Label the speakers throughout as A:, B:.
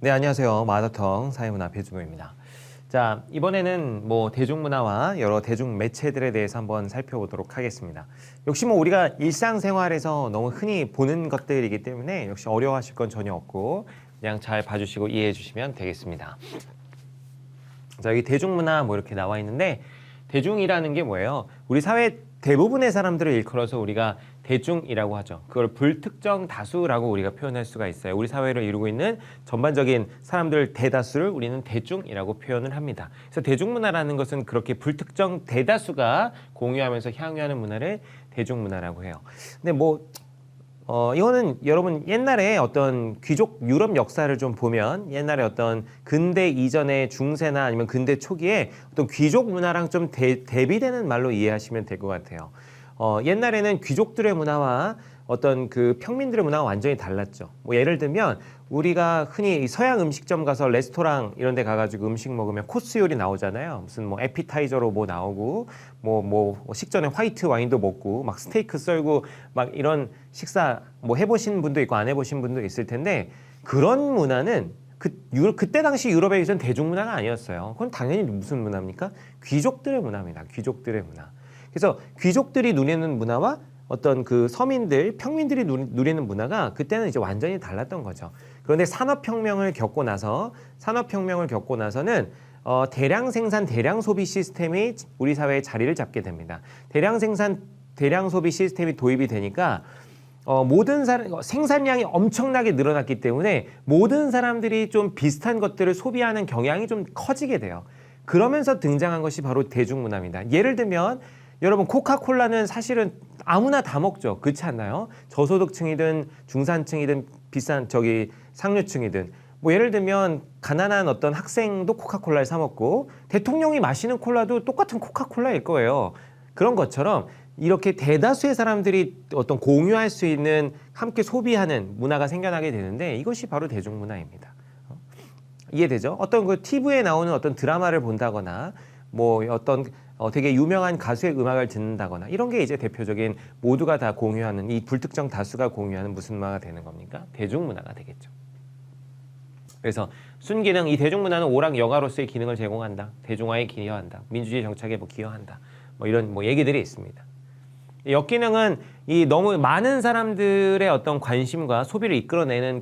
A: 네, 안녕하세요. 마더텅 사회문화 배주모입니다. 자, 이번에는 뭐 대중문화와 여러 대중 매체들에 대해서 한번 살펴보도록 하겠습니다. 역시 뭐 우리가 일상생활에서 너무 흔히 보는 것들이기 때문에 역시 어려워하실 건 전혀 없고 그냥 잘 봐주시고 이해해 주시면 되겠습니다. 자, 여기 대중문화 뭐 이렇게 나와 있는데 대중이라는 게 뭐예요? 우리 사회 대부분의 사람들을 일컬어서 우리가 대중이라고 하죠. 그걸 불특정 다수라고 우리가 표현할 수가 있어요. 우리 사회를 이루고 있는 전반적인 사람들 대다수를 우리는 대중이라고 표현을 합니다. 그래서 대중문화라는 것은 그렇게 불특정 대다수가 공유하면서 향유하는 문화를 대중문화라고 해요. 근데 이거는 여러분 옛날에 어떤 귀족 유럽 역사를 좀 보면 옛날에 어떤 근대 이전의 중세나 아니면 근대 초기에 어떤 귀족 문화랑 좀 대비되는 말로 이해하시면 될 것 같아요. 옛날에는 귀족들의 문화와 어떤 그 평민들의 문화가 완전히 달랐죠. 뭐 예를 들면 우리가 흔히 서양 음식점 가서 레스토랑 이런 데 가가지고 음식 먹으면 코스 요리 나오잖아요. 무슨 뭐 에피타이저로 뭐 나오고 식전에 화이트 와인도 먹고 막 스테이크 썰고 막 이런 식사 뭐 해보신 분도 있고 안 해보신 분도 있을 텐데 그런 문화는 그때 당시 유럽에서는 대중문화가 아니었어요. 그건 당연히 무슨 문화입니까? 귀족들의 문화입니다. 귀족들의 문화. 그래서 귀족들이 누리는 문화와 어떤 그 서민들, 평민들이 누리는 문화가 그때는 이제 완전히 달랐던 거죠. 그런데 산업혁명을 겪고 나서는 대량 생산, 대량 소비 시스템이 우리 사회에 자리를 잡게 됩니다. 대량 생산, 대량 소비 시스템이 도입이 되니까 모든 생산량이 엄청나게 늘어났기 때문에 모든 사람들이 좀 비슷한 것들을 소비하는 경향이 좀 커지게 돼요. 그러면서 등장한 것이 바로 대중문화입니다. 예를 들면 여러분 코카콜라는 사실은 아무나 다 먹죠. 그렇지 않나요? 저소득층이든 중산층이든 비싼 상류층이든 뭐 예를 들면 가난한 어떤 학생도 코카콜라를 사 먹고 대통령이 마시는 콜라도 똑같은 코카콜라일 거예요. 그런 것처럼 이렇게 대다수의 사람들이 어떤 공유할 수 있는 함께 소비하는 문화가 생겨나게 되는데 이것이 바로 대중문화입니다. 이해되죠? 어떤 그 TV에 나오는 어떤 드라마를 본다거나 뭐 어떤 되게 유명한 가수의 음악을 듣는다거나 이런 게 이제 대표적인 모두가 다 공유하는 이 불특정 다수가 공유하는 무슨 문화가 되는 겁니까? 대중문화가 되겠죠. 그래서 순기능 이 대중문화는 오락 영화로서의 기능을 제공한다. 대중화에 기여한다. 민주주의 정착에 기여한다. 뭐 이런 얘기들이 있습니다. 역기능은 이 너무 많은 사람들의 어떤 관심과 소비를 이끌어내는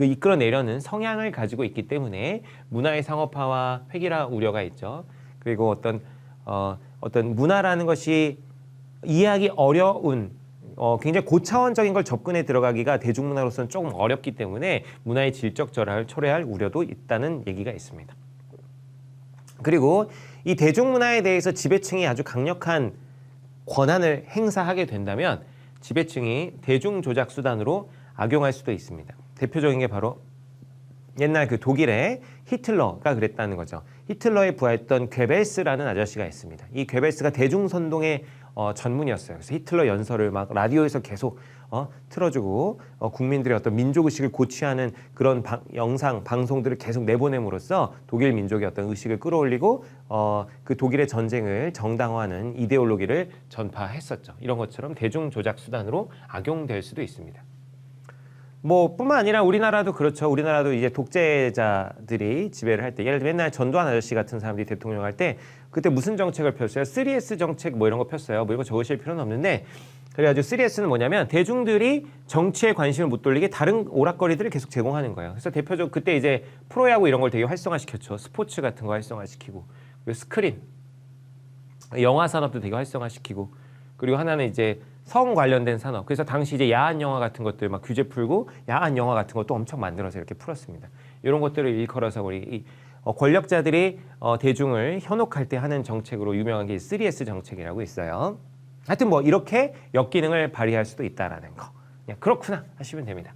A: 이끌어내려는 성향을 가지고 있기 때문에 문화의 상업화와 획일화 우려가 있죠. 그리고 어떤 문화라는 것이 이해하기 어려운 굉장히 고차원적인 걸 접근해 들어가기가 대중문화로서는 조금 어렵기 때문에 문화의 질적 절하를 초래할 우려도 있다는 얘기가 있습니다. 그리고 이 대중문화에 대해서 지배층이 아주 강력한 권한을 행사하게 된다면 지배층이 대중조작 수단으로 악용할 수도 있습니다. 대표적인 게 바로 옛날 그 독일의 히틀러가 그랬다는 거죠. 히틀러에 부하했던 괴벨스라는 아저씨가 있습니다. 이 괴벨스가 대중선동의 전문이었어요. 그래서 히틀러 연설을 막 라디오에서 계속 틀어주고 국민들의 어떤 민족의식을 고취하는 그런 영상, 방송들을 계속 내보냄으로써 독일 민족의 어떤 의식을 끌어올리고 그 독일의 전쟁을 정당화하는 이데올로기를 전파했었죠. 이런 것처럼 대중조작 수단으로 악용될 수도 있습니다. 뿐만 아니라 우리나라도 그렇죠. 우리나라도 이제 독재자들이 지배를 할 때, 예를 들면 옛날 전두환 아저씨 같은 사람들이 대통령 할 때, 그때 무슨 정책을 폈어요? 3S 정책 이런 거 폈어요. 이거 적으실 필요는 없는데, 그래가지고 3S는 뭐냐면 대중들이 정치에 관심을 못 돌리게 다른 오락거리들을 계속 제공하는 거예요. 그래서 대표적으로 그때 이제 프로야구 이런 걸 되게 활성화시켰죠. 스포츠 같은 거 활성화시키고, 그리고 스크린, 영화 산업도 되게 활성화시키고, 그리고 하나는 이제 성 관련된 산업. 그래서 당시 이제 야한 영화 같은 것들 막 규제 풀고 야한 영화 같은 것도 엄청 만들어서 이렇게 풀었습니다. 이런 것들을 일컬어서 우리 권력자들이 대중을 현혹할 때 하는 정책으로 유명한 게 3S 정책이라고 있어요. 하여튼 이렇게 역기능을 발휘할 수도 있다라는 거. 그냥 그렇구나 하시면 됩니다.